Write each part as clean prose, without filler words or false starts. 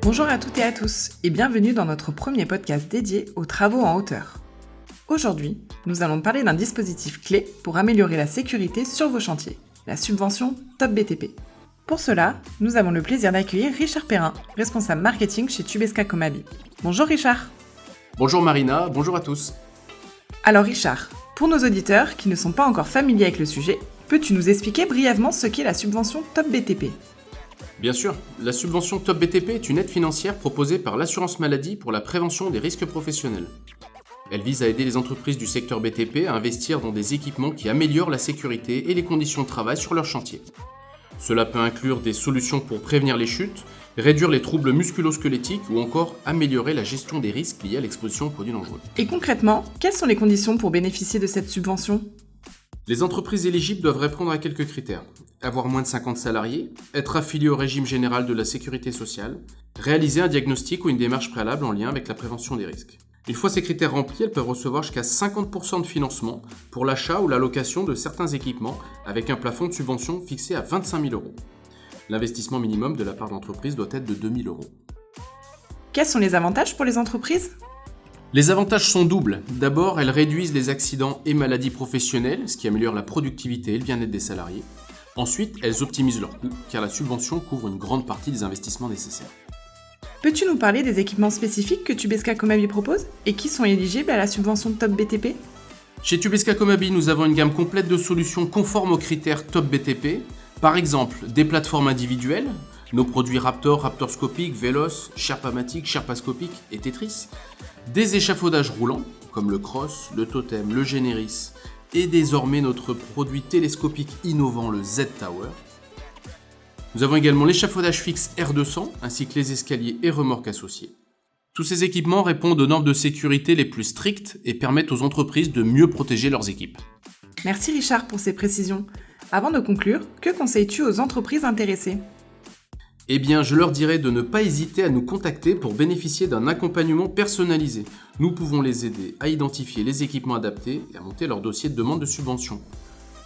Bonjour à toutes et à tous et bienvenue dans notre premier podcast dédié aux travaux en hauteur. Aujourd'hui, nous allons parler d'un dispositif clé pour améliorer la sécurité sur vos chantiers, la subvention Top BTP. Pour cela, nous avons le plaisir d'accueillir Richard Perrin, responsable marketing chez Tubesca Comabi. Bonjour Richard. Bonjour Marina, bonjour à tous. Alors Richard, pour nos auditeurs qui ne sont pas encore familiers avec le sujet, peux-tu nous expliquer brièvement ce qu'est la subvention Top BTP ? Bien sûr, la subvention Top BTP est une aide financière proposée par l'assurance maladie pour la prévention des risques professionnels. Elle vise à aider les entreprises du secteur BTP à investir dans des équipements qui améliorent la sécurité et les conditions de travail sur leur chantier. Cela peut inclure des solutions pour prévenir les chutes, réduire les troubles musculo-squelettiques ou encore améliorer la gestion des risques liés à l'exposition aux produits dangereux. Et concrètement, quelles sont les conditions pour bénéficier de cette subvention ? Les entreprises éligibles doivent répondre à quelques critères. Avoir moins de 50 salariés, être affilié au régime général de la sécurité sociale, réaliser un diagnostic ou une démarche préalable en lien avec la prévention des risques. Une fois ces critères remplis, elles peuvent recevoir jusqu'à 50% de financement pour l'achat ou la location de certains équipements avec un plafond de subvention fixé à 25 000 €. L'investissement minimum de la part de l'entreprise doit être de 2 000 €. Quels sont les avantages pour les entreprises ? Les avantages sont doubles. D'abord, elles réduisent les accidents et maladies professionnelles, ce qui améliore la productivité et le bien-être des salariés. Ensuite, elles optimisent leurs coûts, car la subvention couvre une grande partie des investissements nécessaires. Peux-tu nous parler des équipements spécifiques que Tubesca Comabi propose et qui sont éligibles à la subvention Top BTP ? Chez Tubesca Comabi, nous avons une gamme complète de solutions conformes aux critères Top BTP. Par exemple, des plateformes individuelles, nos produits Raptor, Raptorscopique, Veloce, Sherpamatic, Sherpascopique et Tetris. Des échafaudages roulants, comme le Cross, le Totem, le Generis, et désormais notre produit télescopique innovant, le Z-Tower. Nous avons également l'échafaudage fixe R200, ainsi que les escaliers et remorques associés. Tous ces équipements répondent aux normes de sécurité les plus strictes et permettent aux entreprises de mieux protéger leurs équipes. Merci Richard pour ces précisions. Avant de conclure, que conseilles-tu aux entreprises intéressées ? Eh bien, je leur dirais de ne pas hésiter à nous contacter pour bénéficier d'un accompagnement personnalisé. Nous pouvons les aider à identifier les équipements adaptés et à monter leur dossier de demande de subvention.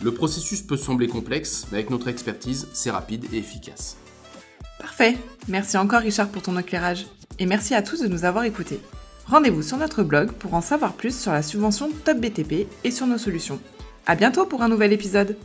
Le processus peut sembler complexe, mais avec notre expertise, c'est rapide et efficace. Parfait. Merci encore Richard pour ton éclairage. Et merci à tous de nous avoir écoutés. Rendez-vous sur notre blog pour en savoir plus sur la subvention Top BTP et sur nos solutions. À bientôt pour un nouvel épisode.